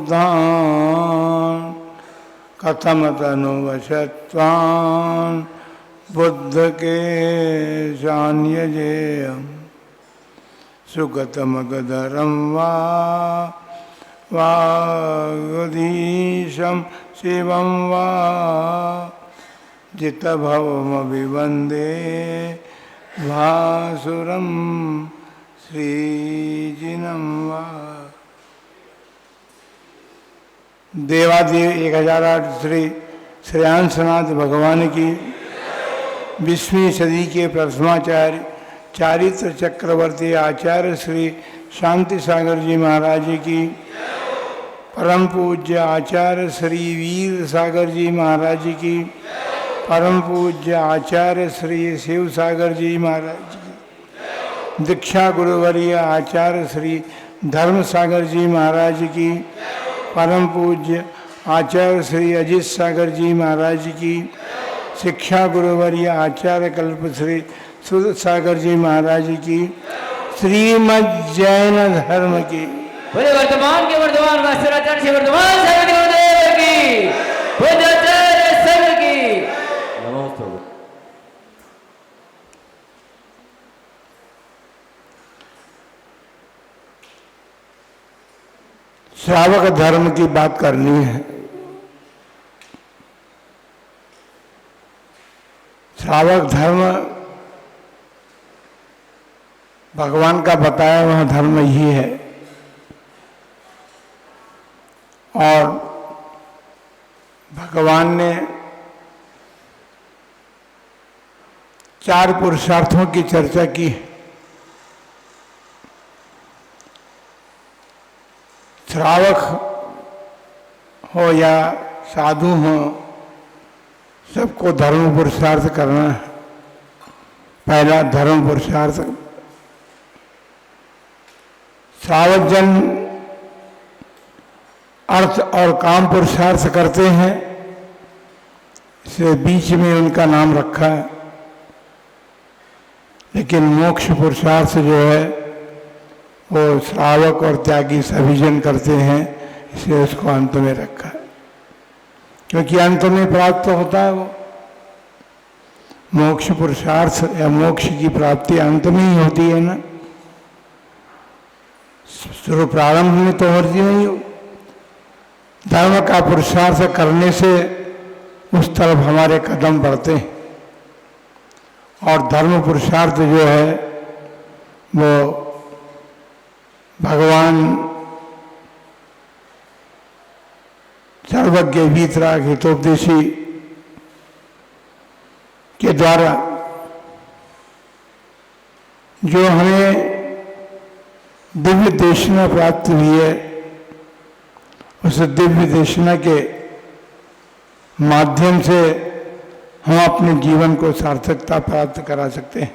बुद्धान् कथम तनुवशत्वान् बुद्ध के शान्यजेयम् सुगतमगधरं वागधीशं शिवं वा जितभवमभिवन्दे भासुरं श्रीजिनं वा। देवादेव 1008 श्री श्रेयांसनाथ भगवान की 20वीं सदी के प्रथमाचार्य चारित्र चक्रवर्ती आचार्य श्री शांति सागर जी महाराज की, परम पूज्य आचार्य श्री वीर सागर जी महाराज की, परम पूज्य आचार्य श्री शिव सागर जी महाराज की, दीक्षा गुरुवर्य आचार्य श्री धर्म सागर जी महाराज की, परम पूज्य आचार्य श्री अजित सागर जी महाराज की, शिक्षा गुरुवर्य आचार्य कल्प श्री सुध सागर जी महाराज की, श्रीमद् जैन धर्म की, बोले वर्तमान के वर्तमान वास्तुराचार्य से वर्तमान सागर गुरुदेव की, पूज्याचार्य संघ की नमस्ते। श्रावक धर्म की बात करनी है। श्रावक धर्म भगवान का बताया वह धर्म ही है और भगवान ने 4 पुरुषार्थों की चर्चा की। श्रावक हो या साधु हो, सबको धर्म पुरुषार्थ करना है। पहला धर्म पुरुषार्थ, श्रावक जन अर्थ और काम पुरुषार्थ करते हैं, इसलिए बीच में उनका नाम रखा है। लेकिन मोक्ष पुरुषार्थ जो है वो श्रावक और त्यागी सभी जन करते हैं, इसलिए उसको अंत में रखा है, क्योंकि अंत में प्राप्त होता है वो मोक्ष पुरुषार्थ या मोक्ष की प्राप्ति अंत में ही होती है ना, शुरू प्रारंभ में तो होती नहीं हो। धर्म का पुरुषार्थ करने से उस तरफ हमारे कदम बढ़ते हैं और धर्म पुरुषार्थ जो है वो भगवान सर्वज्ञ वीतराग हितोपदेशी के द्वारा जो हमें दिव्य देशना प्राप्त हुई है, उस दिव्य देशना के माध्यम से हम अपने जीवन को सार्थकता प्राप्त करा सकते हैं।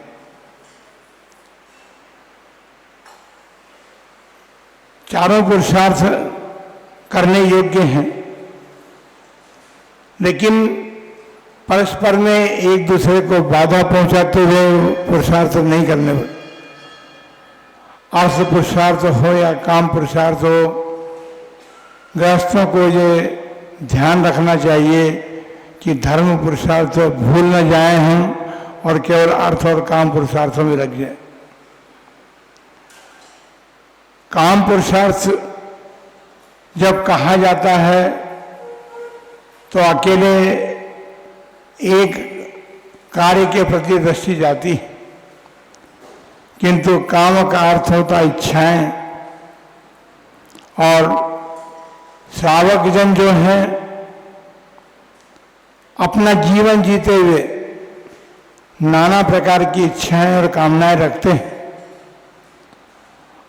चारों पुरुषार्थ करने योग्य हैं, लेकिन परस्पर में एक दूसरे को बाधा पहुंचाते हुए पुरुषार्थ नहीं करने पड़े। अर्थ पुरुषार्थ हो या काम पुरुषार्थ हो, गृहस्थों को ये ध्यान रखना चाहिए कि धर्म पुरुषार्थ भूल न जाए हम और केवल अर्थ और काम पुरुषार्थों में लग जाए। काम पुरुषार्थ जब कहा जाता है तो अकेले एक कार्य के प्रति दृष्टि जाती, किंतु काम का अर्थ होता इच्छाएं। और श्रावक जन जो हैं अपना जीवन जीते हुए नाना प्रकार की इच्छाएं और कामनाएं रखते हैं,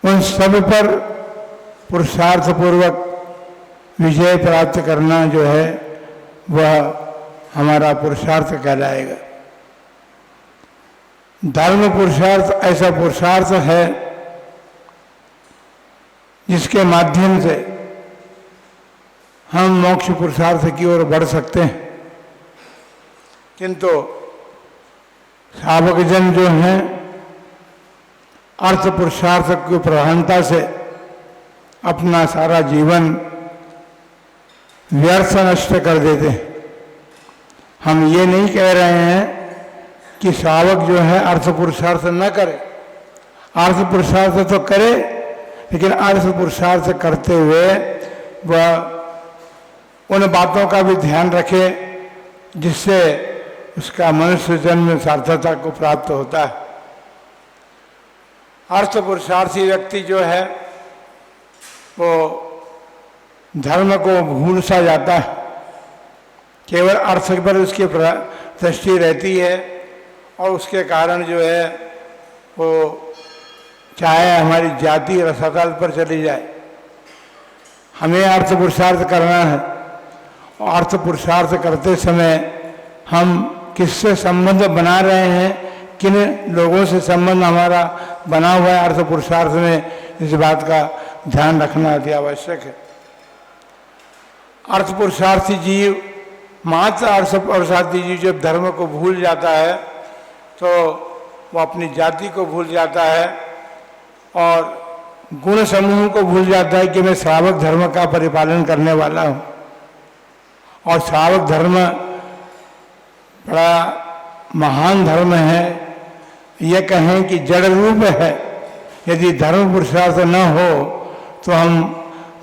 उन सब पर पुरुषार्थ पूर्वक विजय प्राप्त करना जो है वह हमारा पुरुषार्थ कहलाएगा। धर्म पुरुषार्थ ऐसा पुरुषार्थ है जिसके माध्यम से हम मोक्ष पुरुषार्थ की ओर बढ़ सकते हैं, किंतु श्रावक जन जो हैं अर्थ पुरुषार्थ की प्रधानता से अपना सारा जीवन व्यर्थ नष्ट कर देते हैं। हम ये नहीं कह रहे हैं कि श्रावक जो है अर्थ पुरुषार्थ न करे, अर्थ पुरुषार्थ तो करे, लेकिन अर्थ पुरुषार्थ करते हुए वह उन बातों का भी ध्यान रखे जिससे उसका मनुष्य जन्म सार्थकता को प्राप्त होता है। अर्थ पुरुषार्थी व्यक्ति जो है वो धर्म को भूल सा जाता है, केवल अर्थ पर उसकी दृष्टि रहती है और उसके कारण जो है वो चाहे हमारी जाति रसातल पर चली जाए, हमें अर्थ पुरुषार्थ करना है। और अर्थ पुरुषार्थ करते समय हम किससे संबंध बना रहे हैं, किन लोगों से संबंध हमारा बना हुआ है अर्थ पुरुषार्थ में, इस बात का ध्यान रखना अति आवश्यक है। अर्थ पुरुषार्थी जीव, मात्र अर्थ पुरुषार्थी जीव जब धर्म को भूल जाता है तो वो अपनी जाति को भूल जाता है और गुण समूह को भूल जाता है कि मैं श्रावक धर्म का परिपालन करने वाला हूँ। और श्रावक धर्म बड़ा महान धर्म है, यह कहें कि जड़ रूप है। यदि धर्म पुरुषार्थ न हो तो हम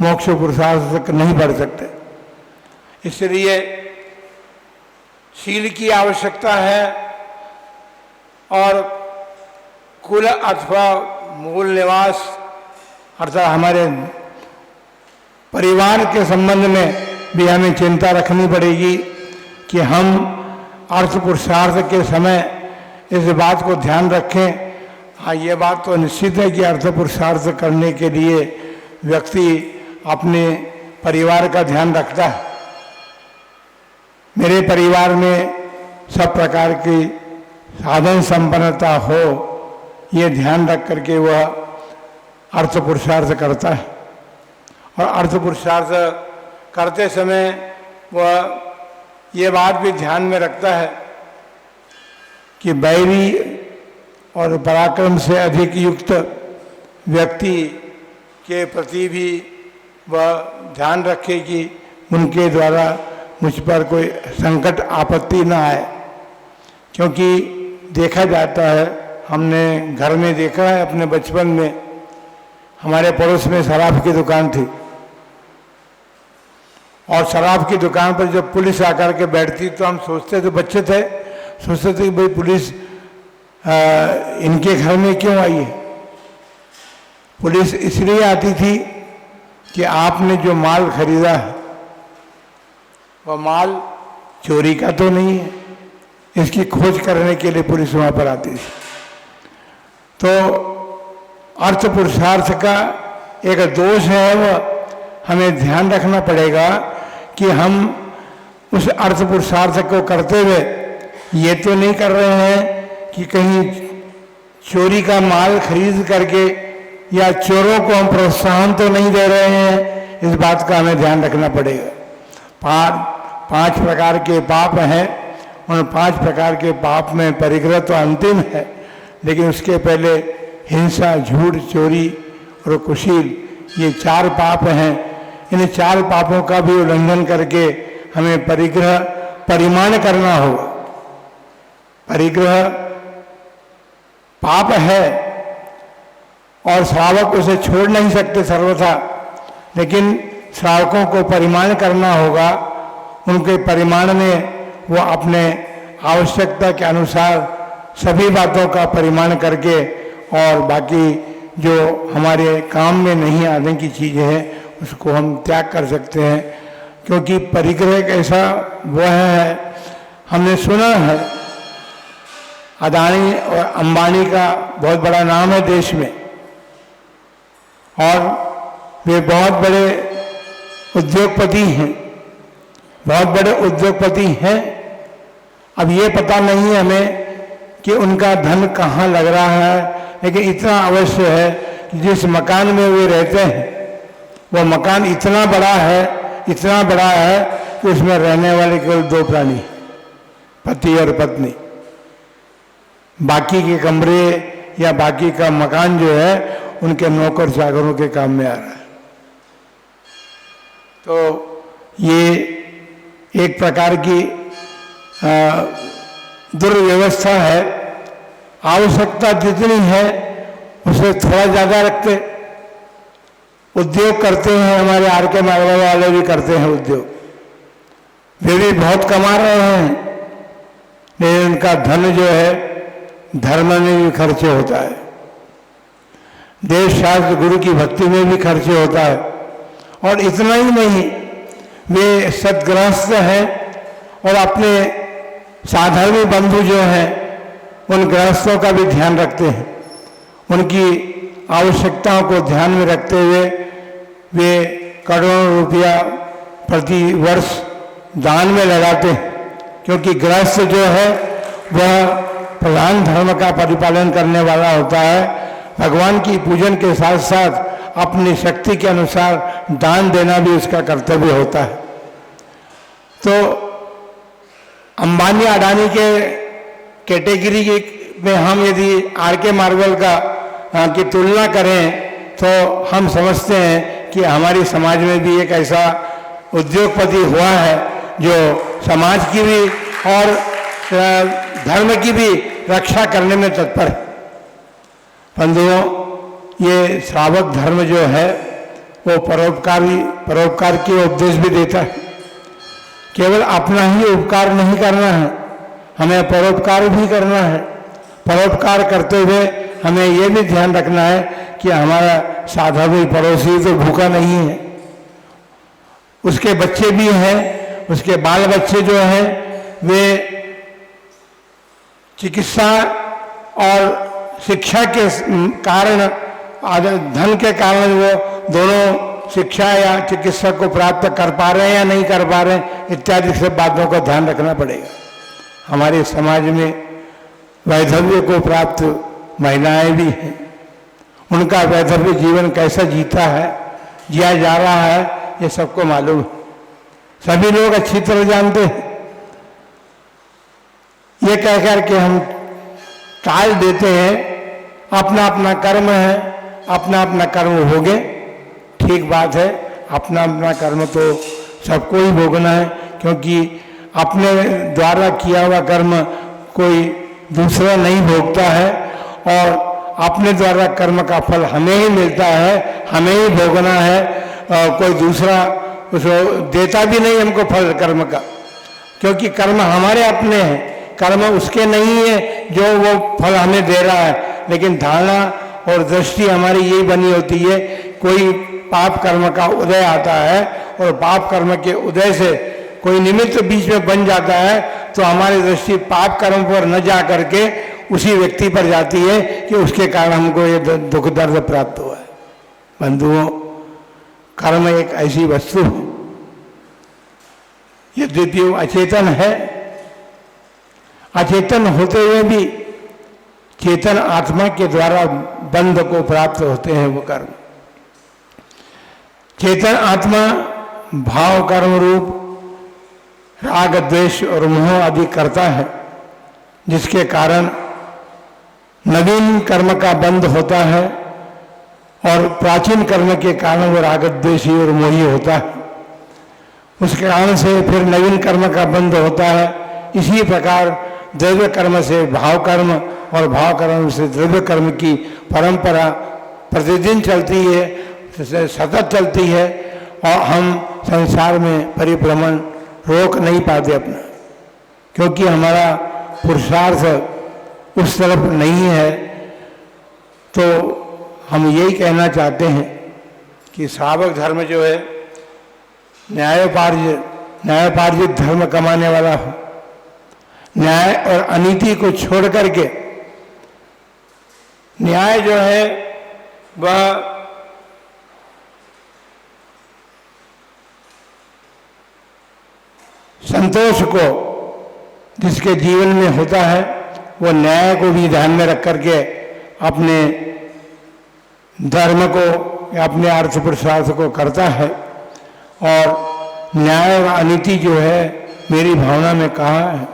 मोक्ष पुरुषार्थ तक नहीं बढ़ सकते। इसलिए शील की आवश्यकता है और कुल अथवा मूल निवास अर्थात हमारे परिवार के संबंध में भी हमें चिंता रखनी पड़ेगी कि हम अर्थ पुरुषार्थ के समय इस बात को ध्यान रखें। हाँ, ये बात तो निश्चित है कि अर्थ पुरुषार्थ करने के लिए व्यक्ति अपने परिवार का ध्यान रखता है। मेरे परिवार में सब प्रकार की साधन संपन्नता हो, ये ध्यान रख करके वह अर्थ पुरुषार्थ करता है। और अर्थ पुरुषार्थ करते समय वह ये बात भी ध्यान में रखता है कि बैरी और पराक्रम से अधिक युक्त व्यक्ति के प्रति भी वह ध्यान रखे कि उनके द्वारा मुझ पर कोई संकट आपत्ति न आए। क्योंकि देखा जाता है, हमने घर में देखा है अपने बचपन में, हमारे पड़ोस में शराब की दुकान थी और शराब की दुकान पर जब पुलिस आकर के बैठती तो हम सोचते थे, बच्चे थे, सोचते थे कि भाई पुलिस इनके घर में क्यों आई है। पुलिस इसलिए आती थी कि आपने जो माल खरीदा है वह माल चोरी का तो नहीं है, इसकी खोज करने के लिए पुलिस वहाँ पर आती थी। तो अर्थ पुरुषार्थ का एक दोष है, वह हमें ध्यान रखना पड़ेगा कि हम उस अर्थ पुरुषार्थ को करते हुए ये तो नहीं कर रहे हैं कि कहीं चोरी का माल खरीद करके या चोरों को हम प्रोत्साहन तो नहीं दे रहे हैं, इस बात का हमें ध्यान रखना पड़ेगा। पांच प्रकार के पाप हैं, उन 5 प्रकार के पाप में परिग्रह तो अंतिम है, लेकिन उसके पहले हिंसा, झूठ, चोरी और कुशील, ये 4 पाप हैं। इन 4 पापों का भी उल्लंघन करके हमें परिग्रह परिमाण करना होगा। परिग्रह पाप है और श्रावक उसे छोड़ नहीं सकते सर्वथा, लेकिन श्रावकों को परिमाण करना होगा। उनके परिमाण में वो अपने आवश्यकता के अनुसार सभी बातों का परिमाण करके और बाकी जो हमारे काम में नहीं आने की चीज़ें हैं उसको हम त्याग कर सकते हैं। क्योंकि परिग्रह एक ऐसा वह है, हमने सुना है अदानी और अंबानी का बहुत बड़ा नाम है देश में और वे बहुत बड़े उद्योगपति हैं, बहुत बड़े उद्योगपति हैं। अब ये पता नहीं है हमें कि उनका धन कहाँ लग रहा है, लेकिन इतना अवश्य है कि जिस मकान में वे रहते हैं वो मकान इतना बड़ा है कि उसमें रहने वाले केवल 2 प्राणी, पति और पत्नी। बाकी के कमरे या बाकी का मकान जो है उनके नौकर चाकरों के काम में आ रहा है। तो ये एक प्रकार की दुर्व्यवस्था है। आवश्यकता जितनी है उसे थोड़ा ज़्यादा रखते। उद्योग करते हैं, हमारे आर के मारवाड़ वाले भी करते हैं उद्योग, वे भी बहुत कमा रहे हैं, लेकिन उनका धन जो है धर्म में भी खर्च होता है, देश शास्त्र गुरु की भक्ति में भी खर्च होता है। और इतना ही नहीं, वे सद्गृहस्थ हैं और अपने साधर्मी बंधु जो हैं उन गृहस्थों का भी ध्यान रखते हैं। उनकी आवश्यकताओं को ध्यान में रखते हुए वे करोड़ों रुपया प्रति वर्ष दान में लगाते हैं, क्योंकि गृहस्थ जो है वह प्रधान धर्म का परिपालन करने वाला होता है। भगवान की पूजन के साथ साथ अपनी शक्ति के अनुसार दान देना भी उसका कर्तव्य होता है। तो अंबानी अडानी के कैटेगरी में हम यदि आर के मार्वल की तुलना करें तो हम समझते हैं कि हमारी समाज में भी एक ऐसा उद्योगपति हुआ है जो समाज की भी और धर्म की भी रक्षा करने में तत्पर है। बंधुओं, ये श्रावक धर्म जो है वो परोपकार की उपदेश भी देता है। केवल अपना ही उपकार नहीं करना है, हमें परोपकार भी करना है। परोपकार करते हुए हमें ये भी ध्यान रखना है कि हमारा साधवी पड़ोसी तो भूखा नहीं है, उसके बच्चे भी हैं, उसके बाल बच्चे जो हैं वे चिकित्सा और शिक्षा के कारण, धन के कारण वो दोनों शिक्षा या चिकित्सा को प्राप्त कर पा रहे हैं या नहीं कर पा रहे हैं, इत्यादि सब बातों का ध्यान रखना पड़ेगा। हमारे समाज में वैधव्य को प्राप्त महिलाएं भी हैं, उनका वैधव्य जीवन कैसा जिया जा रहा है ये सबको मालूम है, सभी लोग अच्छी तरह जानते हैं। ये कह कर के हम टाल देते हैं, अपना अपना कर्म है, अपना अपना कर्म भोगे, ठीक बात है, अपना अपना कर्म तो सबको ही भोगना है, क्योंकि अपने द्वारा किया हुआ कर्म कोई दूसरा नहीं भोगता है और अपने द्वारा कर्म का फल हमें ही मिलता है, हमें ही भोगना है, कोई दूसरा उसको देता भी नहीं हमको फल कर्म का, क्योंकि कर्म हमारे अपने हैं, कर्म उसके नहीं है जो वो फल हमें दे रहा है। लेकिन धारणा और दृष्टि हमारी यही बनी होती है, कोई पाप कर्म का उदय आता है और पाप कर्म के उदय से कोई निमित्त बीच में बन जाता है तो हमारी दृष्टि पाप कर्म पर न जा करके उसी व्यक्ति पर जाती है कि उसके कारण हमको ये दुख दर्द प्राप्त हुआ है। बंधुओं, कर्म एक ऐसी वस्तु है, यद्यपि वो अचेतन है, अचेतन होते हुए भी चेतन आत्मा के द्वारा बंध को प्राप्त होते हैं वो कर्म। चेतन आत्मा भाव कर्म रूप राग द्वेष और मोह आदि करता है, जिसके कारण नवीन कर्म का बंध होता है और प्राचीन कर्म के कारण वो राग द्वेषी और मोही होता है। उसके कारण से फिर नवीन कर्म का बंध होता है। इसी प्रकार द्रव्य कर्म से भाव कर्म और भाव कर्म से द्रव्य कर्म की परंपरा प्रतिदिन चलती है, सतत चलती है और हम संसार में परिभ्रमण रोक नहीं पाते अपना, क्योंकि हमारा पुरुषार्थ उस तरफ नहीं है। तो हम यही कहना चाहते हैं कि श्रावक धर्म जो है न्यायोपार्जित धर्म कमाने वाला हो, न्याय और अनीति को छोड़ करके न्याय जो है वह संतोष को जिसके जीवन में होता है वो न्याय को भी ध्यान में रख करके अपने धर्म को या अपने अर्थ पुरुषार्थ को करता है। और न्याय और अनीति जो है मेरी भावना में कहा है,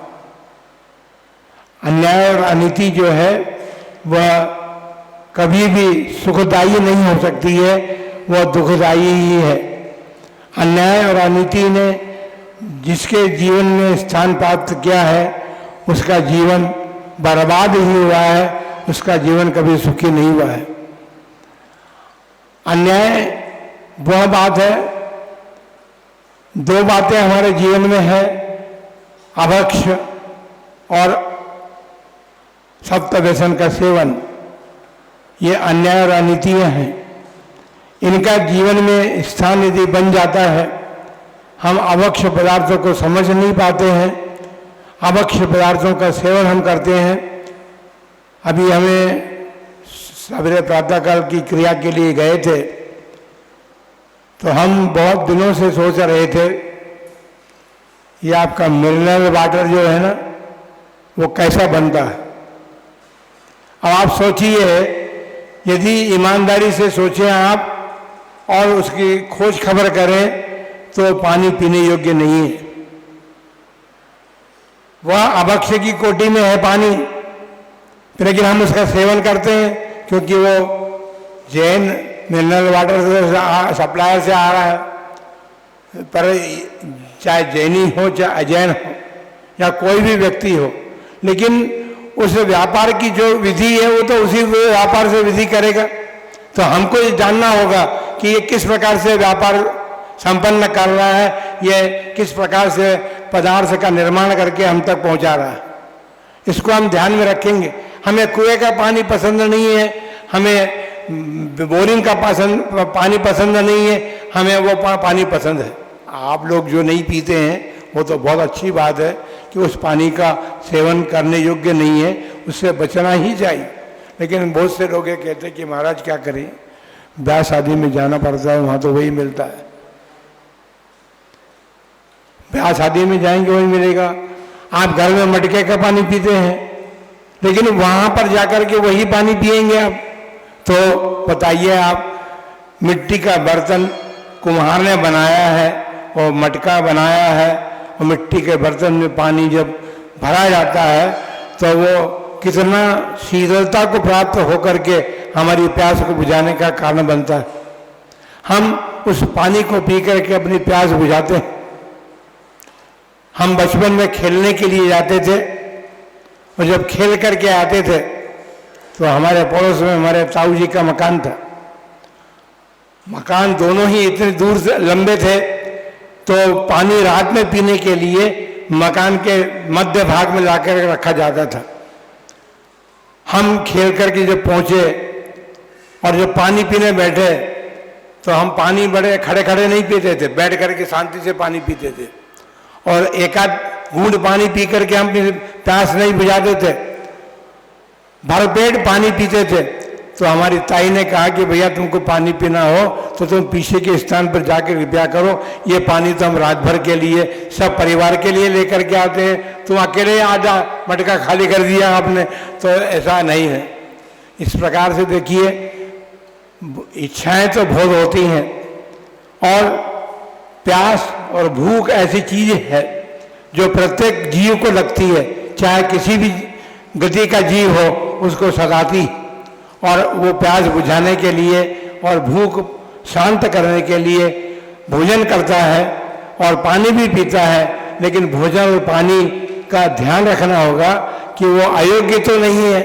अन्याय और अनीति जो है वह कभी भी सुखदायी नहीं हो सकती है, वह दुखदायी ही है। अन्याय और अनीति ने जिसके जीवन में स्थान प्राप्त किया है उसका जीवन बर्बाद ही हुआ है, उसका जीवन कभी सुखी नहीं हुआ है। अन्याय वह बात है, दो बातें हमारे जीवन में है, अभक्ष और सप्त व्यसन का सेवन। ये अन्याय और अनीतियाँ हैं। इनका जीवन में स्थान यदि बन जाता है, हम अभक्ष पदार्थों को समझ नहीं पाते हैं, अभक्ष पदार्थों का सेवन हम करते हैं। अभी हमें सवेरे प्रातःकाल की क्रिया के लिए गए थे, तो हम बहुत दिनों से सोच रहे थे ये आपका मिनरल वाटर जो है ना वो कैसा बनता है। अब आप सोचिए, यदि ईमानदारी से सोचें आप और उसकी खोज खबर करें तो पानी पीने योग्य नहीं है। वह अभक्ष की कोटि में है पानी, लेकिन हम उसका सेवन करते हैं क्योंकि वो जैन मिनरल वाटर से सप्लायर से आ रहा है। पर चाहे जैनी हो चाहे अजैन हो या कोई भी व्यक्ति हो, लेकिन उस व्यापार की जो विधि है वो तो उसी व्यापार से विधि करेगा। तो हमको ये जानना होगा कि ये किस प्रकार से व्यापार संपन्न कर रहा है, ये किस प्रकार से पदार्थ का निर्माण करके हम तक पहुंचा रहा है। इसको हम ध्यान में रखेंगे। हमें कुएं का पानी पसंद नहीं है, हमें बोरिंग का पानी पसंद नहीं है, हमें वो पानी पसंद है। आप लोग जो नहीं पीते हैं वो तो बहुत अच्छी बात है कि उस पानी का सेवन करने योग्य नहीं है, उससे बचना ही चाहिए। लेकिन बहुत से लोग ये कहते हैं कि महाराज क्या करें, ब्याह शादी में जाना पड़ता है, वहाँ तो वही मिलता है। ब्याह शादी में जाएंगे वही मिलेगा। आप घर में मटके का पानी पीते हैं, लेकिन वहाँ पर जाकर के वही पानी पिएंगे आप। तो बताइए, आप मिट्टी का बर्तन कुम्हार ने बनाया है और मटका बनाया है, और मिट्टी के बर्तन में पानी जब भरा जाता है तो वो कितना शीतलता को प्राप्त होकर के हमारी प्यास को बुझाने का कारण बनता है। हम उस पानी को पी करके अपनी प्यास बुझाते हैं। हम बचपन में खेलने के लिए जाते थे, और जब खेल करके आते थे तो हमारे पड़ोस में हमारे ताऊ जी का मकान था। मकान दोनों ही इतने दूर से लंबे थे, तो पानी रात में पीने के लिए मकान के मध्य भाग में लाकर रखा जाता था। हम खेल करके जब पहुंचे और जब पानी पीने बैठे तो हम पानी बड़े खड़े खड़े नहीं पीते थे, बैठ करके शांति से पानी पीते थे। और एक आध घूंट पानी पी करके हम प्यास नहीं बुझाते थे, भरपेट पानी पीते थे। तो हमारी ताई ने कहा कि भैया तुमको पानी पीना हो तो तुम पीछे के स्थान पर जाकर कृपया करो, ये पानी तो हम रात भर के लिए सब परिवार के लिए लेकर के आते हैं, तुम अकेले आधा मटका खाली कर दिया आपने। तो ऐसा नहीं है। इस प्रकार से देखिए, इच्छाएं तो बहुत होती हैं, और प्यास और भूख ऐसी चीज है जो प्रत्येक जीव को लगती है, चाहे किसी भी गति का जीव हो उसको सताती। और वो प्यास बुझाने के लिए और भूख शांत करने के लिए भोजन करता है और पानी भी पीता है। लेकिन भोजन और पानी का ध्यान रखना होगा कि वो अयोग्य तो नहीं है।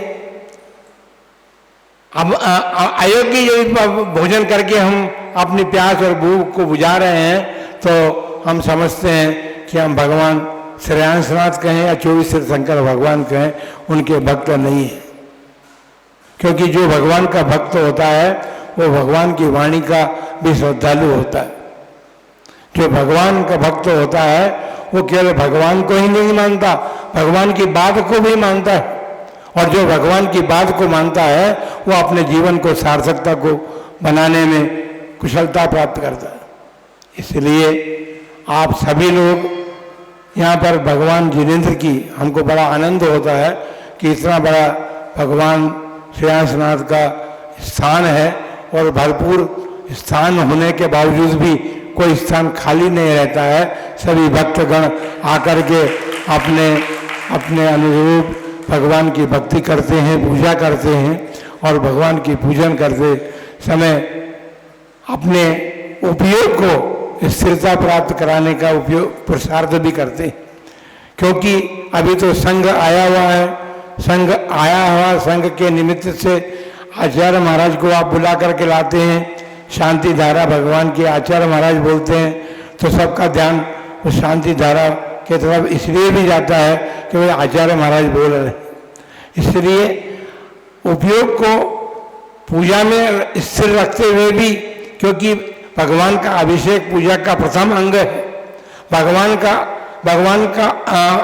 अब अयोग्य यदि भोजन करके हम अपनी प्यास और भूख को बुझा रहे हैं तो हम समझते हैं कि हम भगवान श्रेयांसनाथ कहें या 24 तीर्थंकर भगवान कहें, उनके भक्त नहीं है। क्योंकि जो भगवान का भक्त होता है वो भगवान की वाणी का भी श्रद्धालु होता है। जो भगवान का भक्त होता है वो केवल भगवान को ही नहीं मानता, भगवान की बात को भी मानता है। और जो भगवान की बात को मानता है वो अपने जीवन को सार्थकता को बनाने में कुशलता प्राप्त करता है। इसलिए आप सभी लोग यहाँ पर भगवान जिनेन्द्र की, हमको बड़ा आनंद होता है कि इतना बड़ा भगवान श्रेयांसनाथ का स्थान है, और भरपूर स्थान होने के बावजूद भी कोई स्थान खाली नहीं रहता है। सभी भक्तगण आकर के अपने अपने अनुरूप भगवान की भक्ति करते हैं, पूजा करते हैं, और भगवान की पूजन करते समय अपने उपयोग को स्थिरता प्राप्त कराने का उपयोग पुरुषार्थ भी करते हैं। क्योंकि अभी तो संघ आया हुआ है, संघ के निमित्त से आचार्य महाराज को आप बुला करके लाते हैं, शांति धारा भगवान के आचार्य महाराज बोलते हैं, तो सबका ध्यान उस शांति धारा की तरफ इसलिए भी जाता है कि वे आचार्य महाराज बोल रहे हैं। इसलिए उपयोग को पूजा में स्थिर रखते हुए भी, क्योंकि भगवान का अभिषेक पूजा का प्रथम अंग है, भगवान का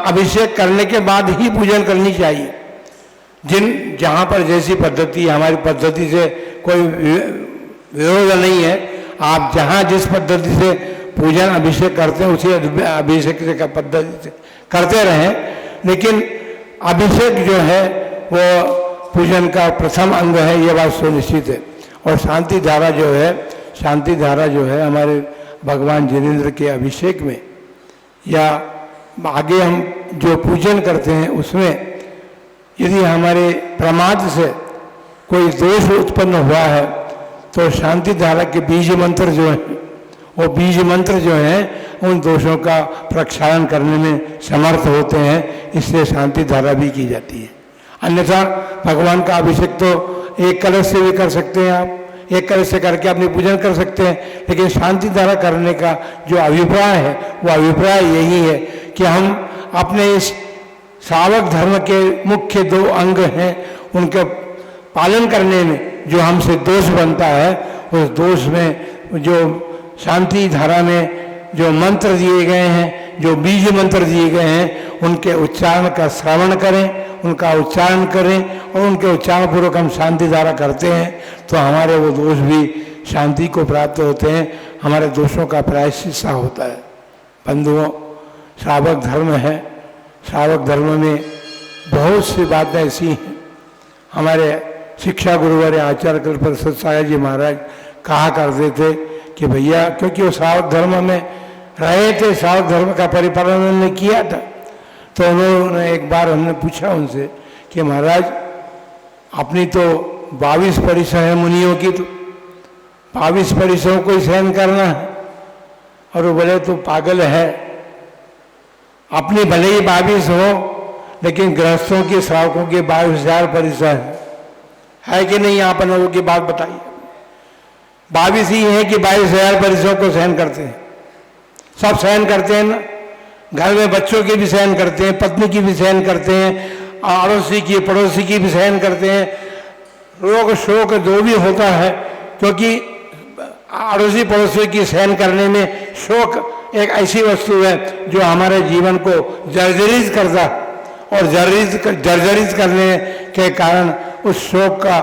अभिषेक करने के बाद ही पूजन करनी चाहिए। जहाँ पर जैसी पद्धति, हमारी पद्धति से कोई विरोध नहीं है, आप जहाँ जिस पद्धति से पूजन अभिषेक करते हैं उसी अभिषेक से पद्धति से करते रहें, लेकिन अभिषेक जो है वो पूजन का प्रथम अंग है, ये बात सुनिश्चित है। और शांति धारा जो है हमारे भगवान जिनेंद्र के अभिषेक में या आगे हम जो पूजन करते हैं उसमें यदि हमारे प्रमाद से कोई दोष उत्पन्न हुआ है तो शांति धारा के बीज मंत्र जो है, वो बीज मंत्र जो हैं उन दोषों का प्रक्षालन करने में समर्थ होते हैं, इसलिए शांति धारा भी की जाती है। अन्यथा भगवान का अभिषेक तो एक कलश से भी कर सकते हैं, आप एक कलश से करके अपनी पूजन कर सकते हैं, लेकिन शांति धारा करने का जो अभिप्राय है वो अभिप्राय यही है कि हम अपने इस श्रावक धर्म के मुख्य 2 अंग हैं, उनके पालन करने में जो हमसे दोष बनता है, उस दोष में जो शांति धारा में जो मंत्र दिए गए हैं, जो बीज मंत्र दिए गए हैं, उनके उच्चारण का श्रवण करें, उनका उच्चारण करें और उनके उच्चारण पूर्वक हम शांति धारा करते हैं तो हमारे वो दोष भी शांति को प्राप्त होते हैं, हमारे दोषों का प्रायश्चित सा होता है। बंधुओं, श्रावक धर्म है, श्रावक धर्म में बहुत सी बातें ऐसी हैं। हमारे शिक्षा गुरुवर आचार्य कल्पप्रसाद सागर जी महाराज कहा करते थे कि भैया, क्योंकि वो श्रावक धर्म में रहे थे, श्रावक धर्म का परिपालन उन्होंने किया था, तो उन्होंने एक बार हमने पूछा उनसे कि महाराज अपनी तो 22 परिसर है मुनियों की, तो 22 परिसरों को ही सहन करना है। और वो बोले तो पागल है, अपनी भले ही 22 हो लेकिन गृहस्थों के श्रावकों के 22,000 परिसर है कि नहीं? आप लोगों की बात बताइए। 22 ही है कि 22,000 परिसरों को सहन करते हैं? सब सहन करते हैं ना, घर में बच्चों की भी सहन करते हैं, पत्नी की भी सहन करते हैं, अड़ोसी की पड़ोसी की भी सहन करते हैं। रोग शोक जो भी होता है, क्योंकि अड़ोसी पड़ोसी की सहन करने में शोक एक ऐसी वस्तु है जो हमारे जीवन को जर्जरित करता, और जर्जरित करने के कारण उस शोक का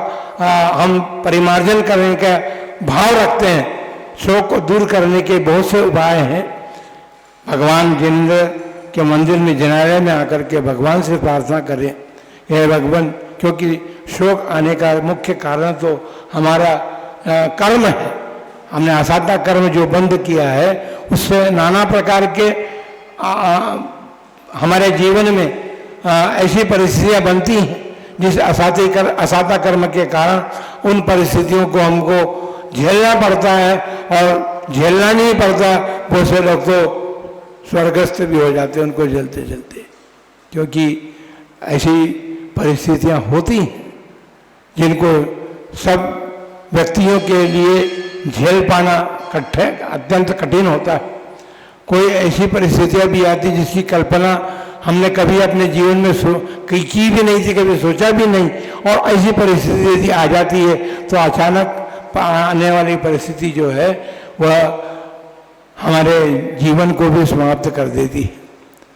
हम परिमार्जन करने का भाव रखते हैं। शोक को दूर करने के बहुत से उपाय हैं। भगवान जिनेंद्र के मंदिर में जिनालय में आकर के भगवान से प्रार्थना करें, हे भगवान, क्योंकि शोक आने का मुख्य कारण तो हमारा कर्म है। हमने असाध्य कर्म जो बंद किया है उससे नाना प्रकार के हमारे जीवन में ऐसी परिस्थितियां बनती हैं जिस असाध्य कर्म के कारण उन परिस्थितियों को हमको झेलना पड़ता है, और झेलना नहीं पड़ता बहुत से लोग तो स्वर्गस्थ भी हो जाते हैं उनको झेलते झेलते, क्योंकि ऐसी परिस्थितियां होती हैं जिनको सब व्यक्तियों के लिए झेल पाना अत्यंत कठिन होता है। कोई ऐसी परिस्थितियां भी आती जिसकी कल्पना हमने कभी अपने जीवन में की भी नहीं थी, कभी सोचा भी नहीं, और ऐसी परिस्थिति यदि आ जाती है तो अचानक आने वाली परिस्थिति जो है वह हमारे जीवन को भी समाप्त कर देती है।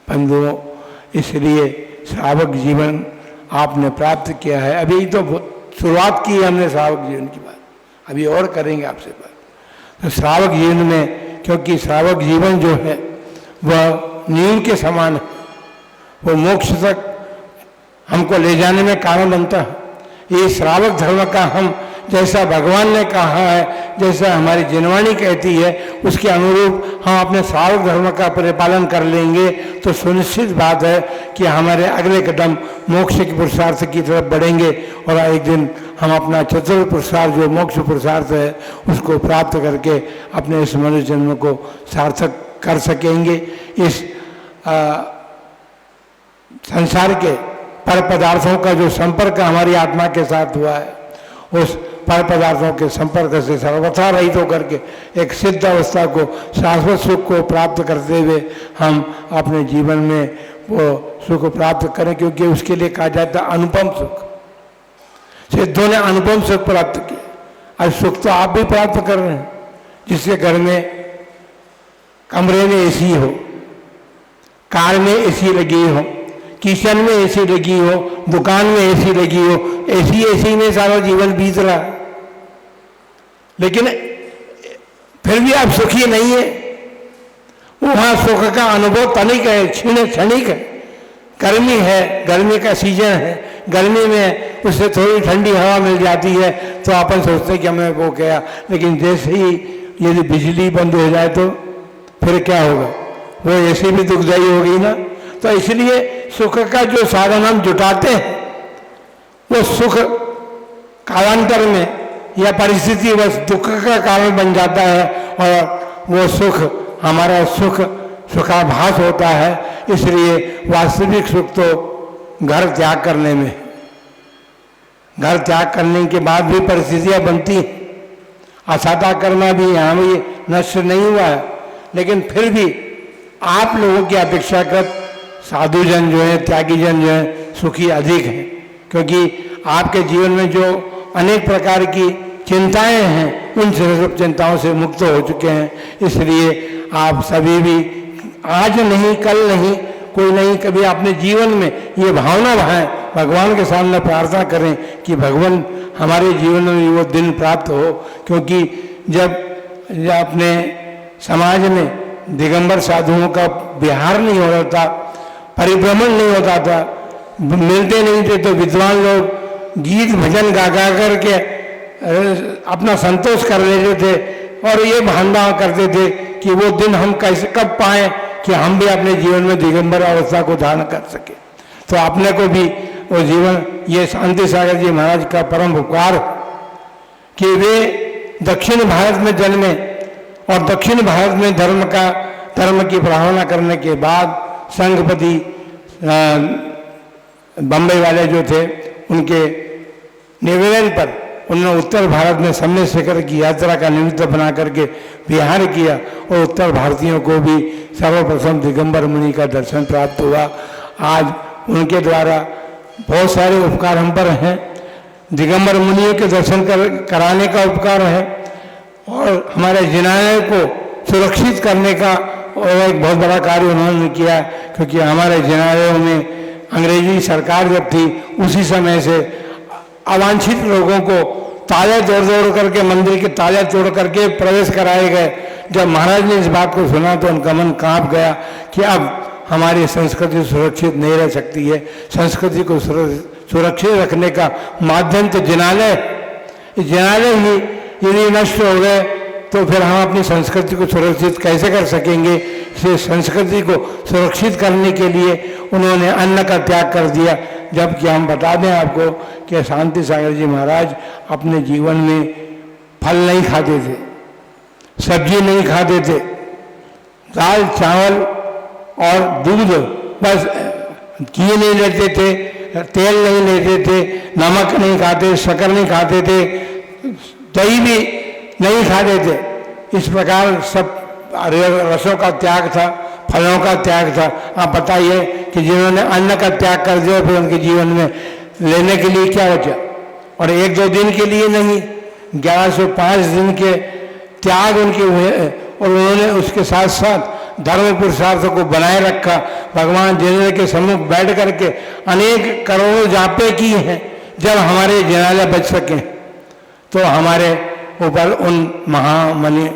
बंधुओं, इसलिए श्रावक जीवन आपने प्राप्त किया है। अभी तो शुरुआत की है हमने श्रावक जीवन की बात, अभी और करेंगे आपसे बात। तो श्रावक जीवन में, क्योंकि श्रावक जीवन जो है वह नींव के समान है, वो मोक्ष तक हमको ले जाने में कारण बनता है। ये श्रावक धर्म का हम जैसा भगवान ने कहा है, जैसा हमारी जिनवाणी कहती है, उसके अनुरूप हम अपने सार्वक धर्म का परिपालन कर लेंगे तो सुनिश्चित बात है कि हमारे अगले कदम मोक्ष के पुरुषार्थ की तरफ बढ़ेंगे और एक दिन हम अपना चतुर्थ पुरुषार्थ जो मोक्ष पुरुषार्थ है उसको प्राप्त करके अपने इस मनुष्य जन्म को सार्थक कर सकेंगे। इस संसार के पर पदार्थों का जो संपर्क हमारी आत्मा के साथ हुआ है, उस पर पदार्थों के संपर्क से सर्वथा रहित होकर के एक सिद्ध अवस्था को, शाश्वत सुख को प्राप्त करते हुए हम अपने जीवन में वो सुख प्राप्त करें, क्योंकि उसके लिए कहा जाता है अनुपम सुख। सिद्धों ने अनुपम सुख प्राप्त किया। आज सुख तो आप भी प्राप्त कर रहे हैं, जिसके घर में कमरे में एसी हो, कार में एसी लगी हो, किचन में एसी लगी हो, दुकान में एसी लगी हो, एसी में सारा जीवन बीत रहा है, लेकिन फिर भी आप सुखी नहीं है। वहां सुख का अनुभव तनिक है, क्षणिक है। गर्मी है, गर्मी का सीजन है, गर्मी में उससे थोड़ी ठंडी हवा मिल जाती है तो अपन सोचते हैं कि हमने वो किया, लेकिन जैसे ही यदि बिजली बंद हो जाए तो फिर क्या होगा, वो ऐसी भी दुखदायी होगी ना। तो इसलिए सुख का जो साधन हम जुटाते हैं वो सुख कालांतर में या परिस्थिति बस दुख का कारण बन जाता है और वो सुख हमारा सुखाभास होता है। इसलिए वास्तविक सुख तो घर त्याग करने में, घर त्याग करने के बाद भी परिस्थितियां बनती हैं। असाता कर्मा भी यहाँ भी नष्ट नहीं हुआ है, लेकिन फिर भी आप लोगों की अपेक्षाकृत साधुजन जो है, त्यागी जन जो है, सुखी अधिक हैं, क्योंकि आपके जीवन में जो अनेक प्रकार की चिंताएं हैं उन सब चिंताओं से मुक्त हो चुके हैं। इसलिए आप सभी भी आज नहीं कल नहीं कोई नहीं कभी अपने जीवन में ये भावना भाएं, भगवान के सामने प्रार्थना करें कि भगवान हमारे जीवन में वो दिन प्राप्त हो। क्योंकि जब अपने समाज में दिगंबर साधुओं का विहार नहीं हो रहा था, परिभ्रमण नहीं होता था, मिलते नहीं थे, तो विद्वान लोग गीत भजन गा गा करके अपना संतोष कर लेते थे और ये भावना करते थे कि वो दिन हम कैसे कब पाएं कि हम भी अपने जीवन में दिगंबर अवस्था को धारण कर सके। तो अपने को भी वो जीवन, ये शांति सागर जी महाराज का परम उपकार कि वे दक्षिण भारत में जन्मे और दक्षिण भारत में धर्म की प्रार्थना करने के बाद संघपति बम्बई वाले जो थे उनके निवेदन पर उन्होंने उत्तर भारत में सम्य शिखर की यात्रा का निमित्त बना करके विहार किया और उत्तर भारतीयों को भी सर्वप्रथम दिगंबर मुनि का दर्शन प्राप्त हुआ। आज उनके द्वारा बहुत सारे उपकार हम पर हैं। दिगंबर मुनियों के दर्शन कराने का उपकार है और हमारे जिनालय को सुरक्षित करने का और एक बहुत बड़ा कार्य उन्होंने किया, क्योंकि हमारे जिनालयों में अंग्रेजी सरकार जब थी उसी समय से अवांछित लोगों को ताले तोड़ करके, मंदिर के ताले तोड़ करके प्रवेश कराए गए। जब महाराज ने इस बात को सुना तो उनका मन कांप गया कि अब हमारी संस्कृति सुरक्षित नहीं रह सकती है। संस्कृति को सुरक्षित रखने का माध्यम तो जिनालय ही यदि नष्ट हो गए तो फिर हम अपनी संस्कृति को सुरक्षित कैसे कर सकेंगे। इसलिए संस्कृति को सुरक्षित करने के लिए उन्होंने अन्न का त्याग कर दिया। जबकि हम बता दें आपको कि शांति सागर जी महाराज अपने जीवन में फल नहीं खाते थे, सब्जी नहीं खाते थे, दाल चावल और दूध बस, घी नहीं लेते थे, तेल नहीं लेते थे, नमक नहीं खाते, शक्कर नहीं खाते थे, दही भी नहीं खाते थे। इस प्रकार सब रसों का त्याग था, फलों का त्याग था। आप बताइए कि जिन्होंने अन्न का त्याग कर दिया फिर उनके जीवन में लेने के लिए क्या बचा। और एक दो दिन के लिए नहीं, 1105 दिन के त्याग उनके हुए और उन्होंने उसके साथ साथ धर्म पुरुषार्थ को बनाए रखा। भगवान जिनालय के सम्मुख बैठ करके अनेक करोड़ों जापे किए हैं जब हमारे जिनालय बच सके। तो हमारे ऊपर उन महामनि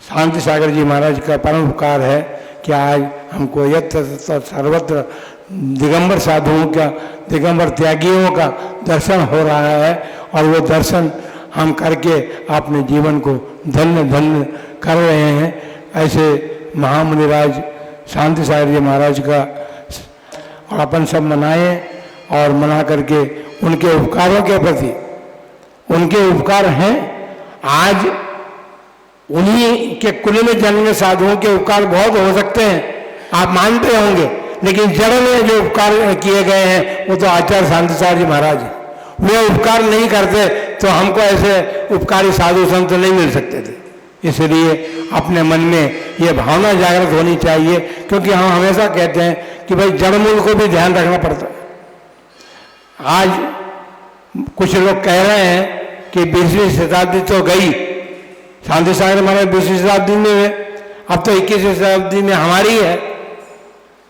शांति सागर जी महाराज का परम उपकार है कि आज हमको यत्र सर्वत्र दिगंबर साधुओं का, दिगंबर त्यागियों का दर्शन हो रहा है और वो दर्शन हम करके अपने जीवन को धन्य धन्य कर रहे हैं। ऐसे महामुनिराज शांति सागर जी महाराज का और अपन सब मनाएं और मना करके उनके उपकारों के प्रति, उनके उपकार हैं। आज उन्हीं के कुल में जन्मे साधुओं के उपकार बहुत हो सकते हैं, आप मानते होंगे, लेकिन जड़ में जो उपकार किए गए हैं वो तो आचार्य शांति सागर जी महाराज हैं। वे उपकार नहीं करते तो हमको ऐसे उपकारी साधु संत नहीं मिल सकते थे। इसलिए अपने मन में ये भावना जागृत होनी चाहिए, क्योंकि हम हमेशा कहते हैं कि भाई जड़ मूल को भी ध्यान रखना पड़ता है। आज कुछ लोग कह रहे हैं कि 20वीं शताब्दी तो गई, शांति सागर महाराज 20वीं शताब्दी में है, अब तो 21वीं शताब्दी में हमारी है।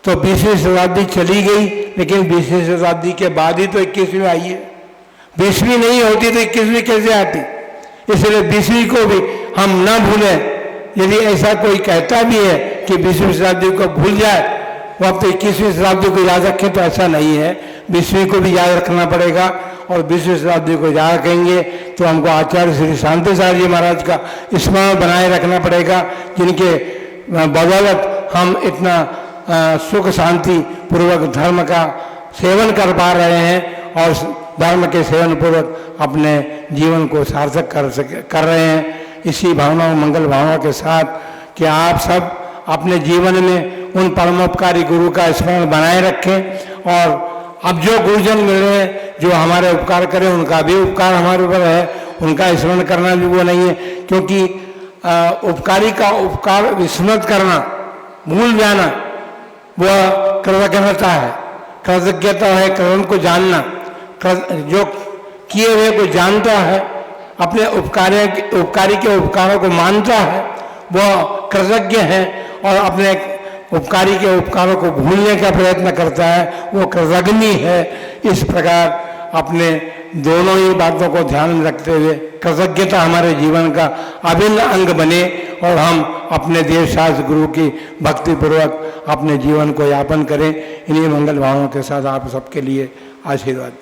तो 20वीं शताब्दी चली गई, लेकिन 20वीं शताब्दी के बाद ही तो 21वीं आई है। 20वीं नहीं होती तो 21वीं कैसे आती? इसलिए 20वीं को भी हम न भूलें। यदि ऐसा कोई कहता भी है कि 20वीं शताब्दी को भूल जाए, वो अब तो 21वीं शताब्दी को याद रखें, तो ऐसा नहीं है। 20वीं को भी याद रखना पड़ेगा, और 20वीं शताब्दी को याद रखेंगे तो हमको आचार्य श्री शांति सागर जी महाराज का स्मरण बनाए रखना पड़ेगा, जिनके बदौलत हम इतना सुख शांति पूर्वक धर्म का सेवन कर पा रहे हैं, और धर्म के सेवन पूर्वक अपने जीवन को सार्थक कर रहे हैं। इसी भावना और मंगल भावना के साथ कि आप सब अपने जीवन में उन परमोपकारी गुरु का स्मरण बनाए रखें, और अब जो गुरुजन मिल रहे हैं जो हमारे उपकार करें, उनका भी उपकार हमारे ऊपर है, उनका स्मरण करना भी वो नहीं है। क्योंकि उपकारी का उपकार विस्मृत करना, भूल जाना, वह कृतज्ञता है। कृतज्ञता है कर्म को जानना, जो किए हुए को जानता है, अपने उपकारी के उपकारों को मानता है, वह कृतज्ञ है, और अपने उपकारी के उपकारों को भूलने का प्रयत्न करता है, वो कृतज्ञ है। इस प्रकार अपने दोनों ही बातों को ध्यान में रखते हुए कृतज्ञता हमारे जीवन का अभिन्न अंग बने, और हम अपने देव शास्त्र गुरु की भक्ति पूर्वक अपने जीवन को यापन करें। इन्हीं मंगल भावों के साथ आप सबके लिए आशीर्वाद।